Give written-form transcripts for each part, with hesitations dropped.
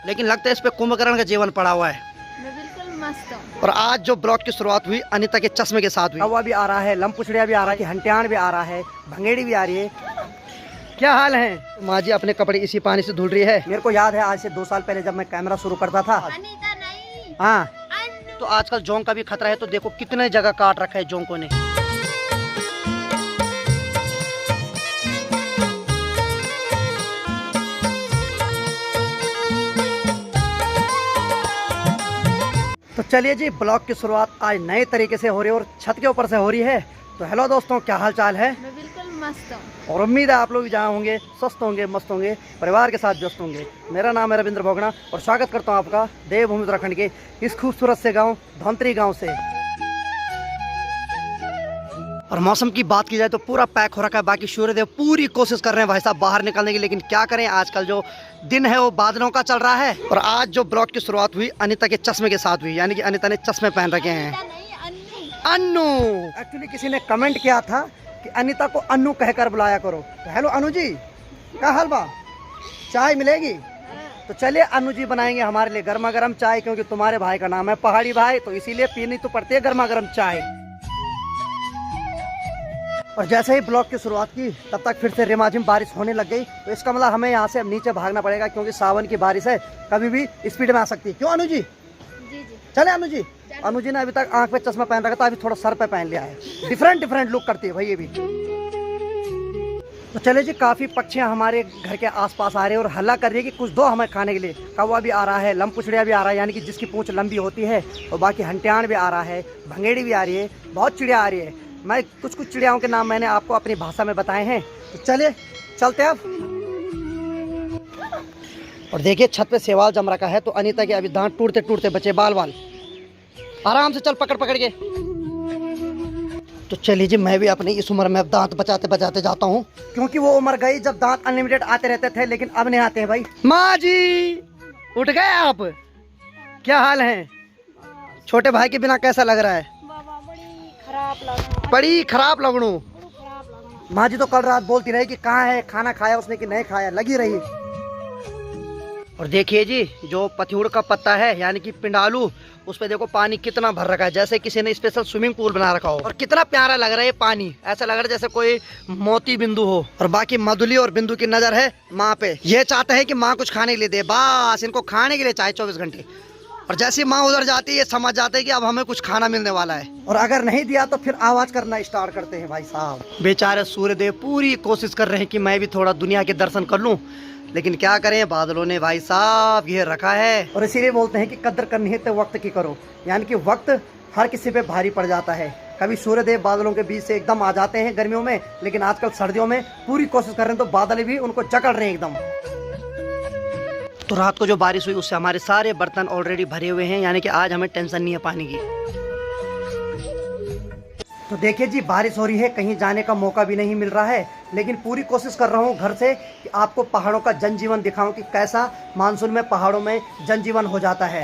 लेकिन लगता है इस पे कुंभकर्ण का जीवन पड़ा हुआ है। मैं बिल्कुल मस्त हूँ। और आज जो ब्लॉग की शुरुआत हुई अनीता के चश्मे के साथ हुई। कौवा भी आ रहा है, लमपुछड़िया भी आ रहा है, हंटियाण भी आ रहा है, भंगेड़ी भी आ रही है। क्या हाल है? माँ जी अपने कपड़े इसी पानी से धुल रही है। मेरे को याद है आज से 2 साल पहले जब मैं कैमरा शुरू करता था। अनीता नहीं, हाँ, अन्नू। तो आजकल जोंक का भी खतरा है। तो देखो कितने जगह काट रखा है जोंकों ने। तो चलिए जी, ब्लॉग की शुरुआत आज नए तरीके से हो रही है और छत के ऊपर से हो रही है। तो हेलो दोस्तों, क्या हाल चाल है? मैं बिल्कुल मस्त हूँ। और उम्मीद है आप लोग भी जहाँ होंगे स्वस्थ होंगे, मस्त होंगे, परिवार के साथ व्यस्त होंगे। मेरा नाम है रविंद्र भोगना और स्वागत करता हूँ आपका देवभूमि उत्तराखंड के इस खूबसूरत से गांव धौंतरी गांव से। और मौसम की बात की जाए तो पूरा पैक हो रखा है। बाकी सूर्यदेव पूरी कोशिश कर रहे हैं भाई साहब बाहर निकलने की, लेकिन क्या करें, आजकल जो दिन है वो बादलों का चल रहा है। और आज जो ब्लॉग की शुरुआत हुई अनीता के चश्मे के साथ हुई, यानी कि अनीता ने चश्मे पहन रखे हैं। अन्नू। एक्चुअली किसी ने कमेंट किया था कि अनीता को अन्नू कहकर बुलाया करो। तो हेलो अनु जी, क्या हाल बा? चाय मिलेगी? तो चलिए अनु जी बनाएंगे हमारे लिए गर्मा गर्म चाय, क्योंकि तुम्हारे भाई का नाम है पहाड़ी भाई, तो इसीलिए पीनी तो पड़ती है गर्मा गर्म चाय। और जैसे ही ब्लॉग की शुरुआत की तब तक फिर से रिमझिम बारिश होने लग गई। तो इसका मतलब हमें यहाँ से अब नीचे भागना पड़ेगा, क्योंकि सावन की बारिश है, कभी भी स्पीड में आ सकती है। क्यों अनु जी? जी। चले अनु जी। अनु जी ने अभी तक आंख पे चश्मा पहन रखा था, अभी थोड़ा सर पे पहन लिया है। डिफरेंट लुक करती है भाई ये भी। तो चले जी, काफी पक्षियां हमारे घर के आसपास आ रहे हैं और हल्ला कर रही है कि कुछ दो हमें खाने के लिए। कौवा भी आ रहा है, लमपुछड़िया भी आ रहा है, यानी कि जिसकी पूंछ लंबी होती है, और बाकी हंटियाण भी आ रहा है, भंगेड़ी भी आ रही है, बहुत चिड़िया आ रही है। मैं कुछ चिड़ियाओं के नाम मैंने आपको अपनी भाषा में बताए हैं। तो चलिए चलते हैं अब। और देखिए छत पे सेवाल जम रखा है, तो अनीता के अभी दांत टूटते टूटते बचे, बाल आराम से चल पकड़ के। तो चलिए जी, मैं भी अपनी इस उम्र में अब दांत बचाते बचाते जाता हूँ, क्योंकि वो उम्र गई जब दांत अनलिमिटेड आते रहते थे, लेकिन अब नहीं आते हैं भाई। माँ जी उठ गए आप? क्या हाल है? छोटे भाई के बिना कैसा लग रहा है? बड़ी खराब लगनू। माँ जी तो कल रात बोलती रही कि कहाँ है, खाना खाया उसने कि नहीं खाया, लगी रही। और देखिए जी, जो पथिउड़ का पत्ता है यानी कि पिंडालू, उस पे देखो पानी कितना भर रखा है, जैसे किसी ने स्पेशल स्विमिंग पूल बना रखा हो। और कितना प्यारा लग रहा है ये पानी, ऐसा लग रहा है जैसे कोई मोती बिंदु हो। और बाकी मधुली और बिंदु की नजर है माँ पे, ये चाहते हैं कि माँ कुछ खाने के लिए दे, बस इनको खाने के लिए चाहिए 24 घंटे। और जैसे माँ उधर जाती है ये समझ जाते हैं कि अब हमें कुछ खाना मिलने वाला है, और अगर नहीं दिया तो फिर आवाज करना स्टार्ट करते हैं भाई साहब। बेचारे सूर्यदेव पूरी कोशिश कर रहे हैं कि मैं भी थोड़ा दुनिया के दर्शन कर लूं, लेकिन क्या करें, बादलों ने भाई साहब घेर रखा है। और इसीलिए बोलते हैं कि कदर करनी है तो वक्त की करो, यानी कि वक्त हर किसी पे भारी पड़ जाता है। कभी सूर्यदेव बादलों के बीच से एकदम आ जाते हैं गर्मियों में, लेकिन आजकल सर्दियों में पूरी कोशिश कर रहे हैं तो बादल भी उनको जकड़ रहे हैं एकदम। तो रात को जो बारिश हुई उससे हमारे सारे बर्तन ऑलरेडी भरे हुए हैं, यानी कि आज हमें टेंशन नहीं है पानी की। तो देखिए जी, बारिश हो रही है, कहीं जाने का मौका भी नहीं मिल रहा है, लेकिन पूरी कोशिश कर रहा हूँ घर से कि आपको पहाड़ों का जनजीवन दिखाऊं कि कैसा मानसून में पहाड़ों में जनजीवन हो जाता है।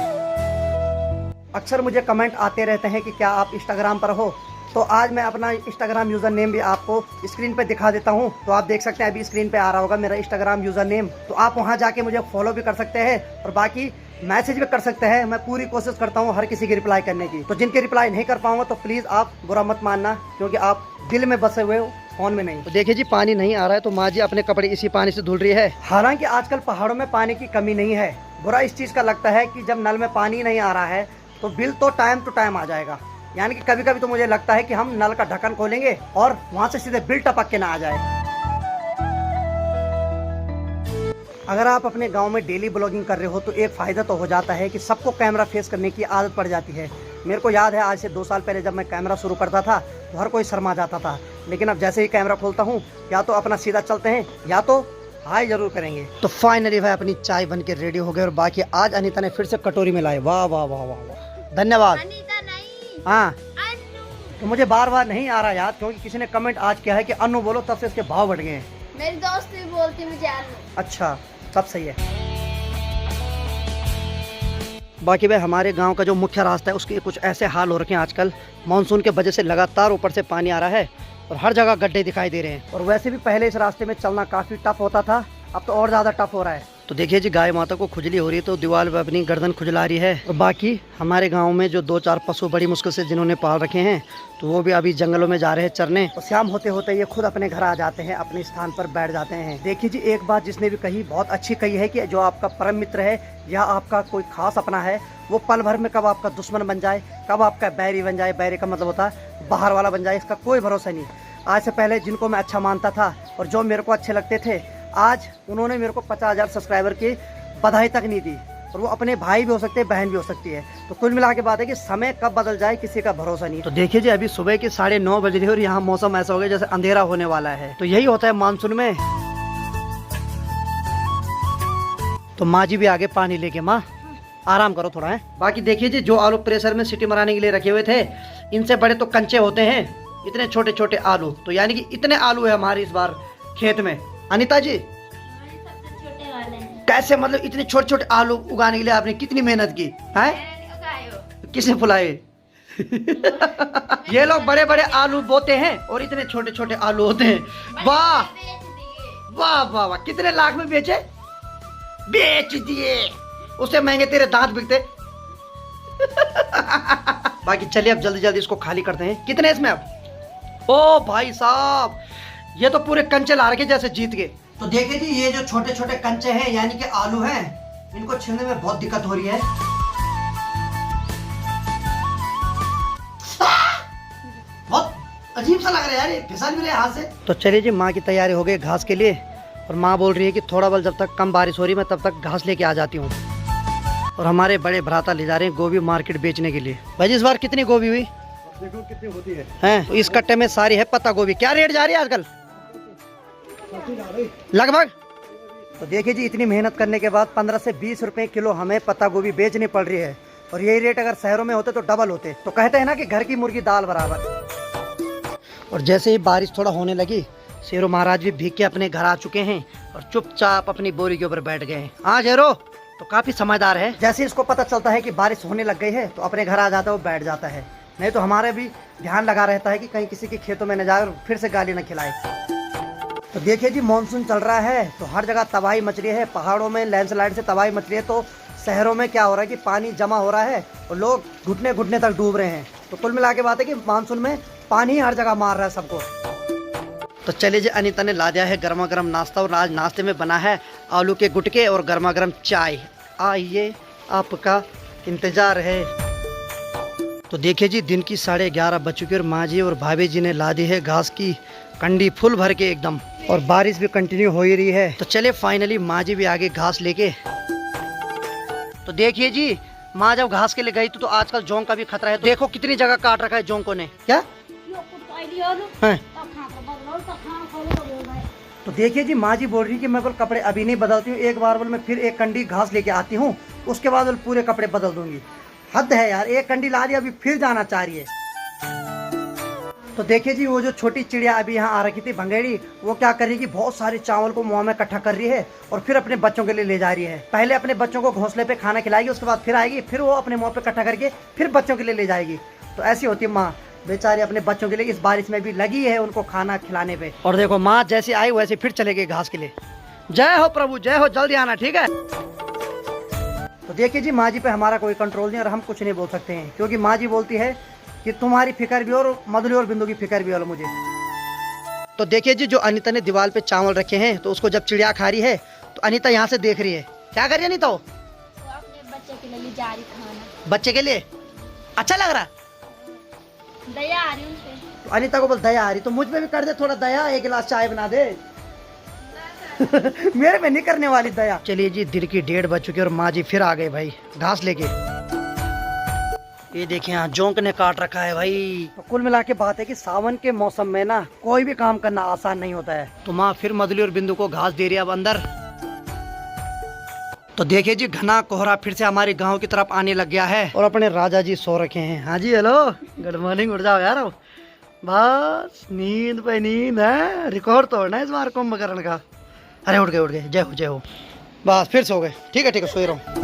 अक्सर मुझे कमेंट आते रहते हैं कि क्या आप इंस्टाग्राम पर हो, तो आज मैं अपना इंस्टाग्राम यूज़र नेम भी आपको स्क्रीन पे दिखा देता हूँ। तो आप देख सकते हैं, अभी स्क्रीन पे आ रहा होगा मेरा इंस्टाग्राम यूज़र नेम, तो आप वहाँ जाके मुझे फॉलो भी कर सकते हैं और बाकी मैसेज भी कर सकते हैं। मैं पूरी कोशिश करता हूँ हर किसी की रिप्लाई करने की। तो जिनके रिप्लाई नहीं कर पाऊंगा तो प्लीज़ आप बुरा मत मानना, क्योंकि आप दिल में बसे हुए हो, फोन में नहीं। तो देखिए जी, पानी नहीं आ रहा है, तो माँ जी अपने कपड़े इसी पानी से धुल रही है। हालांकि आजकल पहाड़ों में पानी की कमी नहीं है। बुरा इस चीज़ का लगता है कि जब नल में पानी नहीं आ रहा है तो बिल तो टाइम टू टाइम आ जाएगा, यानी कि कभी कभी तो मुझे लगता है कि हम नल का ढक्कन खोलेंगे और वहाँ से सीधे बिल टपक के ना आ जाए। अगर आप अपने गांव में डेली ब्लॉगिंग कर रहे हो तो एक फ़ायदा तो हो जाता है कि सबको कैमरा फेस करने की आदत पड़ जाती है। मेरे को याद है आज से 2 साल पहले जब मैं कैमरा शुरू करता था तो हर कोई शर्मा जाता था, लेकिन अब जैसे ही कैमरा खोलता हूँ या तो अपना सीधा चलते हैं या तो हाय जरूर करेंगे। तो फाइनली भाई अपनी चाय बन के रेडी हो गई, और बाकी आज अनीता ने फिर से कटोरी में लाई। वाह वाह वाह वाह वाह, धन्यवाद। अनीता नहीं, हाँ, अन्नू। तो मुझे बार बार नहीं आ रहा याद, क्योंकि किसी ने कमेंट आज किया है कि अन्नू बोलो, तब से इसके भाव बढ़ गए हैं। मेरी दोस्त भी बोलती मुझे अन्नू। अच्छा, सब सही है। बाकी भाई हमारे गांव का जो मुख्य रास्ता है उसके कुछ ऐसे हाल हो रखे हैं आजकल, मानसून के वजह से लगातार ऊपर से पानी आ रहा है और हर जगह गड्ढे दिखाई दे रहे हैं। और वैसे भी पहले इस रास्ते में चलना काफ़ी टफ होता था, अब तो और ज़्यादा टफ हो रहा है। तो देखिए जी गाय माता को खुजली हो रही है तो दीवार पे अपनी गर्दन खुजला रही है। और बाकी हमारे गांव में जो 2-4 पशु बड़ी मुश्किल से जिन्होंने पाल रखे हैं तो वो भी अभी जंगलों में जा रहे हैं चरने। और शाम होते होते ये खुद अपने घर आ जाते हैं, अपने स्थान पर बैठ जाते हैं। देखिए जी एक बात जिसने भी कही बहुत अच्छी कही है कि जो आपका परम मित्र है या आपका कोई खास अपना है वो पल भर में कब आपका दुश्मन बन जाए, कब आपका बैरी बन जाए। बैरी का मतलब होता है बाहर वाला बन जाए, इसका कोई भरोसा नहीं। आज से पहले जिनको मैं अच्छा मानता था और जो मेरे को अच्छे लगते थे, आज उन्होंने मेरे को 50,000 सब्सक्राइबर की बधाई तक नहीं दी। और वो अपने भाई भी हो सकते हैं, बहन भी हो सकती है। तो कुल मिला के बात है कि समय कब बदल जाए किसी का भरोसा नहीं। तो देखिए जी अभी सुबह के 9:30 बज रही है और यहाँ मौसम ऐसा हो गया जैसे अंधेरा होने वाला है। तो यही होता है मानसून में। तो माँ जी भी आगे पानी लेके, माँ आराम करो थोड़ा है। बाकी देखिए जी जो आलू प्रेशर में सीटी मराने के लिए रखे हुए थे, इनसे बड़े तो कंचे होते हैं, इतने छोटे छोटे आलू। तो यानी कि इतने आलू है हमारे इस बार खेत में। अनीता जी छोटे वाले हैं। कैसे, मतलब इतने छोटे छोटे आलू उगाने के लिए आपने कितनी मेहनत की है? किसने फुलाए? ये लोग बड़े बड़े आलू बोते हैं और इतने छोटे छोटे आलू होते हैं। वाह वाह वाह वाह, कितने लाख में बेचे? बेच दिए, उससे महंगे तेरे दांत बिकते। बाकी चलिए अब जल्दी जल्दी इसको खाली करते हैं। कितने इसमें अब? ओ भाई साहब, ये तो पूरे कंचे ला रखे जैसे जीत गए। तो देखिए जी ये जो छोटे छोटे कंचे हैं यानी कि आलू हैं, इनको छीलने में बहुत दिक्कत हो रही है। बहुत अजीब सा लग रहा है यार, ये फिसल भी रहे हाथ से। तो चलिए जी माँ की तैयारी हो गई घास के लिए। और माँ बोल रही है कि थोड़ा बल जब तक कम बारिश हो रही है मैं तब तक घास लेके आ जाती हूँ। और हमारे बड़े भ्राता ले जा रहे हैं गोभी मार्केट बेचने के लिए। भाई जी इस बार कितनी गोभी हुई? देखो कितनी होती है हैं? तो इस कट्टे में सारी है पत्ता गोभी। क्या रेट जा रही है आजकल लगभग? तो देखिए जी इतनी मेहनत करने के बाद 15 से 20 रुपए किलो हमें पत्ता गोभी बेचनी पड़ रही है। और यही रेट अगर शहरों में होते तो डबल होते। तो कहते हैं ना कि घर की मुर्गी दाल बराबर। और जैसे ही बारिश थोड़ा होने लगी, शेरों महाराज भी भीग के अपने घर आ चुके हैं और चुपचाप अपनी बोरी के ऊपर बैठ गए हैं। हाँ शेरो तो काफी समझदार है। जैसे इसको पता चलता है कि बारिश होने लग गई है तो अपने घर आ जाता है, वो बैठ जाता है। नहीं तो हमारे भी ध्यान लगा रहता है कि कहीं किसी के खेतों में न जाए और फिर से गाली न खिलाए। तो देखिए जी मानसून चल रहा है तो हर जगह तबाही मच रही है। पहाड़ों में लैंडस्लाइड से तबाही मच रही है, तो शहरों में क्या हो रहा है कि पानी जमा हो रहा है और लोग घुटने घुटने तक डूब रहे हैं। तो कुल मिला के बात है कि मानसून में पानी हर जगह मार रहा है सबको। तो चलिए जी अनीता ने ला दिया है गर्मा गर्म नाश्ता और आज नाश्ते में बना है आलू के गुटके और गर्मा गर्म चाय। आइए आपका इंतजार है। तो देखिए जी दिन की 11:30 बज चुकी है और माँ जी और भाभी जी ने ला दी है घास की कंडी फुल भर के एकदम। और बारिश भी कंटिन्यू हो ही रही है। तो चले फाइनली माँ जी भी आगे घास लेके। तो देखिए जी माँ जब घास के लिए गई तो आजकल जोंक का भी खतरा है। तो देखो कितनी जगह काट रखा है जोंकों ने। क्या है? तो देखिए जी माँ जी बोल रही कि मैं बोल कपड़े अभी नहीं बदलती हूँ, एक बार बोल मैं फिर एक कंडी घास लेके आती हूँ, उसके बाद बोल पूरे कपड़े बदल दूंगी। हद है यार, एक कंडी ला दी अभी फिर जाना चाह रही है। तो देखिए जी वो जो छोटी चिड़िया अभी यहाँ आ रखी थी भंगेड़ी, वो क्या कर रही है कि बहुत सारे चावल को मुँह में इकट्ठा कर रही है और फिर अपने बच्चों के लिए ले जा रही है। पहले अपने बच्चों को घोंसले पे खाना खिलाएगी, उसके बाद फिर आएगी, फिर वो अपने मुँह पे इकट्ठा करके फिर बच्चों के लिए ले जाएगी। तो ऐसी होती है माँ, बेचारी अपने बच्चों के लिए इस बारिश में भी लगी है उनको खाना खिलाने पे। और देखो माँ जैसे आई वैसे फिर चले गए घास के लिए। जय हो प्रभु जय हो, जल्दी आना ठीक है। तो देखिए जी माँ जी पे हमारा कोई कंट्रोल नहीं और हम कुछ नहीं बोल सकते हैं, क्योंकि माँ जी बोलती है कि तुम्हारी फिक्र भी और मधुली और बिंदु की फिक्र भी हो मुझे। तो देखिए जी जो अनीता ने दीवार पे चावल रखे हैं तो उसको जब चिड़िया खा रही है तो अनीता यहाँ से देख रही है। क्या कर रही है अनीता? वो अपने बच्चे के लिए जा रही खाना। बच्चे के लिए अच्छा लग रहा? दया आ रही उनसे। तो अनीता को बोल दया आ रही तो मुझ पे भी कर दे थोड़ा दया, एक गिलास चाय बना दे। मेरे में नहीं करने वाली दया। चलिए जी दिन की 1:30 बज चुकी है और माँ जी फिर आ गए भाई घास लेके। ये देखिए यहाँ जोंक ने काट रखा है भाई। तो कुल मिला के बात है कि सावन के मौसम में ना कोई भी काम करना आसान नहीं होता है। तो माँ फिर मधुली और बिंदु को घास दे रही है अब अंदर। तो देखिए जी घना कोहरा फिर से हमारे गांव की तरफ आने लग गया है और अपने राजा जी सो रखे हैं। हाँ जी हेलो गुड मॉर्निंग, उठ जाओ यार। बस नींद पे नींद है, रिकॉर्ड तोड़ना है इस बार कुंभकर्ण का। अरे उठ गए जय हो जय हो। बस फिर सो गए, ठीक है सो रहा हूँ।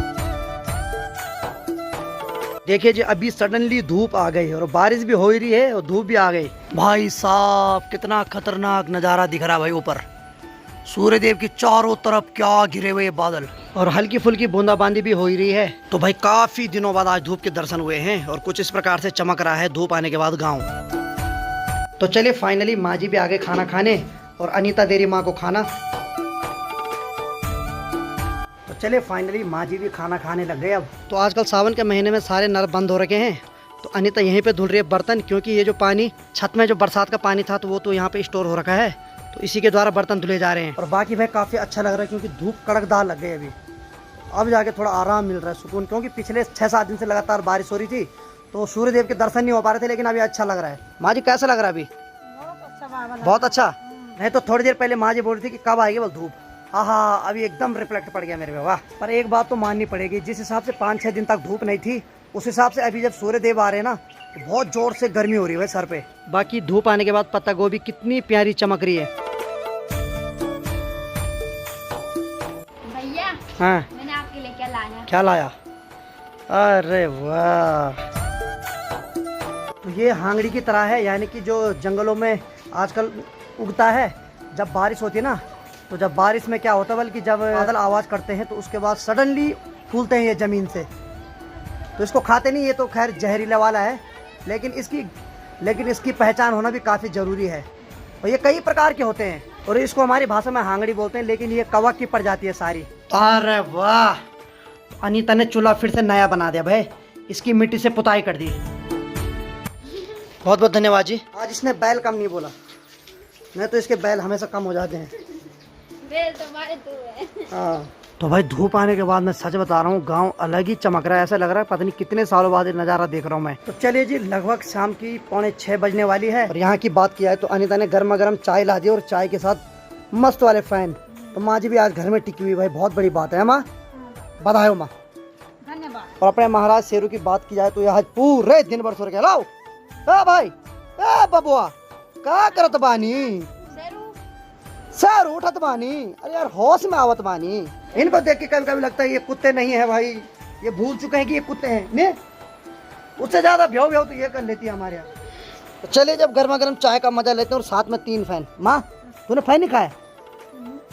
देखिए जी अभी सडनली धूप आ गई और बारिश भी हो ही रही है और धूप भी आ गई। भाई साहब कितना खतरनाक नज़ारा दिख रहा है भाई ऊपर। सूर्यदेव की चारों तरफ क्या घिरे हुए बादल और हल्की फुल्की बूंदाबांदी भी हो ही रही है। तो भाई काफी दिनों बाद आज धूप के दर्शन हुए हैं और कुछ इस प्रकार से चमक रहा है धूप आने के बाद गांव। तो चलिए फाइनली माँ जी भी आ गए खाना खाने और अनीता दे रही माँ को खाना। तो चलिए फाइनली माँ जी भी खाना खाने लग गए अब। तो आजकल सावन के महीने में सारे नल बंद हो रखे हैं। तो अनीता यहीं पे धुल रही है बर्तन, क्योंकि ये जो पानी छत में जो बरसात का पानी था तो वो तो यहाँ पे स्टोर हो रखा है, तो इसी के द्वारा बर्तन धुले जा रहे हैं। और बाकी भाई काफ़ी अच्छा लग रहा है क्योंकि धूप कड़कदार लग गई अभी। अब जाके थोड़ा आराम मिल रहा है, सुकून, क्योंकि पिछले 6-7 दिन से लगातार बारिश हो रही थी तो सूर्यदेव के दर्शन नहीं हो पा रहे थे, लेकिन अभी अच्छा लग रहा है। माँ जी कैसा लग रहा है अभी? बहुत अच्छा। नहीं तो थोड़ी देर पहले माँ जी बोल रही थी कि कब आएगी बोल धूप। हाँ, अभी एकदम रिफ्लेक्ट पड़ गया मेरे पे, वाह। पर एक बात तो माननी पड़ेगी, जिस हिसाब से 5-6 दिन तक धूप नहीं थी उस हिसाब से अभी जब सूर्यदेव आ रहे हैं ना तो बहुत जोर से गर्मी हो रही है सर पे। बाकी धूप आने के बाद पत्ता गोभी कितनी प्यारी चमक रही है। भैया हाँ, मैंने आपके लिए क्या लाया? क्या लाया? अरे वाह, तो ये हांगड़ी की तरह है, यानी कि जो जंगलों में आजकल उगता है। जब बारिश होती है ना तो जब बारिश में क्या होता है, बल्कि जब बादल आवाज़ करते हैं तो उसके बाद सडनली फूलते हैं ये ज़मीन से। तो इसको खाते नहीं, ये तो खैर जहरीला वाला है, लेकिन इसकी पहचान होना भी काफ़ी ज़रूरी है। और ये कई प्रकार के होते हैं और इसको हमारी भाषा में हांगड़ी बोलते हैं, लेकिन ये कवक की प्रजाति है सारी। अरे वाह, अनीता ने चूल्हा फिर से नया बना दिया भाई, इसकी मिट्टी से पुताई कर दी। बहुत बहुत धन्यवाद जी। आज इसने बैल कम नहीं बोला, नहीं तो इसके बैल हमेशा कम हो जाते हैं। बैल तुम्हारे दो है। हाँ, तो भाई धूप आने के बाद मैं सच बता रहा हूँ गांव अलग ही चमक रहा है। ऐसा लग रहा है पता नहीं कितने सालों बाद ये नज़ारा देख रहा हूँ मैं। तो चलिए जी, लगभग शाम की 5:45 बजने वाली है और यहाँ की बात किया है तो अनीता ने गर्मा गर्म चाय ला दी और चाय के साथ मस्त वाले फैन। तो माँ जी भी आज घर में टिकी हुई, भाई बहुत बड़ी बात है माँ, बधाई हो माँ। धन्यवाद। और अपने महाराज शेरू की बात की जाए तो आज पूरे दिन भर सो रहे। लाओ भाई, बबुआ क्या करत बानी? सर उठत बानी? अरे यार होश में आवत बानी। इनको देख के कभी कभी लगता है ये कुत्ते नहीं है भाई, ये भूल चुके हैं कि ये कुत्ते हैं। ने उससे ज्यादा भ्यो भ्यो तो ये कर लेती है हमारे यहाँ। तो चलिए जब गर्मा गर्म चाय का मजा लेते हैं और साथ में 3 फैन। माँ तूने फैन नहीं खाया?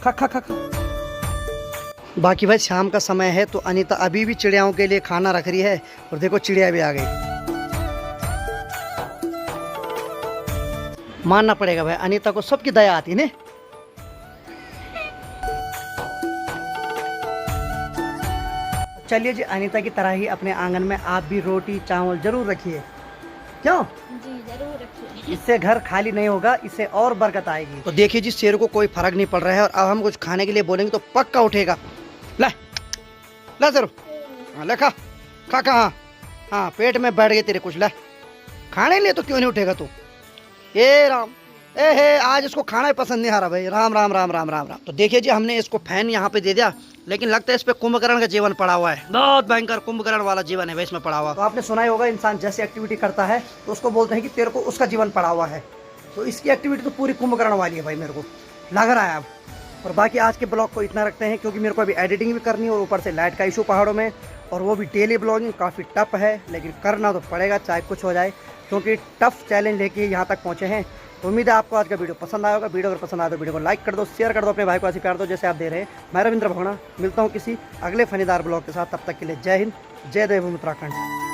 खा खा खा खा। बाकी भाई शाम का समय है तो अनीता अभी भी चिड़ियाओं के लिए खाना रख रही है और देखो चिड़िया भी आ गई। मानना पड़ेगा भाई, अनीता को सबकी दया आती है ने। चलिए जी, अनीता की तरह ही अपने आंगन में आप भी रोटी चावल जरूर रखिए। क्यों? जी जरूर रखिए। इससे घर खाली नहीं होगा, इससे और बरकत आएगी। तो देखिए जी, शेर को कोई फर्क नहीं पड़ रहा है और अब हम कुछ खाने के लिए बोलेंगे तो पक्का उठेगा। ले ले शेरू, हाँ ले खा खा खा। हाँ पेट में बैठ गए तेरे कुछ, ले खाने के लिए तो क्यों नहीं उठेगा तू? ए राम, ए हे, आज इसको खाना ही पसंद नहीं आ रहा भाई। राम राम राम राम राम राम। तो देखिए जी, हमने इसको फैन यहाँ पे दे दिया, लेकिन लगता है इस पे कुंभकर्ण का जीवन पड़ा हुआ है। बहुत भयंकर कुंभकर्ण वाला जीवन है भाई इसमें पड़ा हुआ। तो आपने सुना ही होगा, इंसान जैसी एक्टिविटी करता है तो उसको बोलते हैं कि तेरे को उसका जीवन पड़ा हुआ है। तो इसकी एक्टिविटी तो पूरी कुंभकर्ण वाली है भाई, मेरे को लग रहा है अब। और बाकी आज के ब्लॉग को इतना रखते हैं क्योंकि मेरे को अभी एडिटिंग भी करनी है और ऊपर से लाइट का इशू पहाड़ों में, और वो भी डेली ब्लॉगिंग काफ़ी टफ है, लेकिन करना तो पड़ेगा चाहे कुछ हो जाए, क्योंकि टफ चैलेंज लेके यहाँ तक पहुँचे हैं। तो उम्मीद है आपको आज का वीडियो पसंद आएगा। वीडियो अगर पसंद आए तो वीडियो को लाइक कर दो, शेयर कर दो, अपने भाई को ऐसे प्यार दो जैसे आप दे रहे हैं। मैं रविंद्र भगोड़ा, मिलता हूँ किसी अगले फनीदार ब्लॉग के साथ। तब तक के लिए जय हिंद, जय देव उत्तराखंड।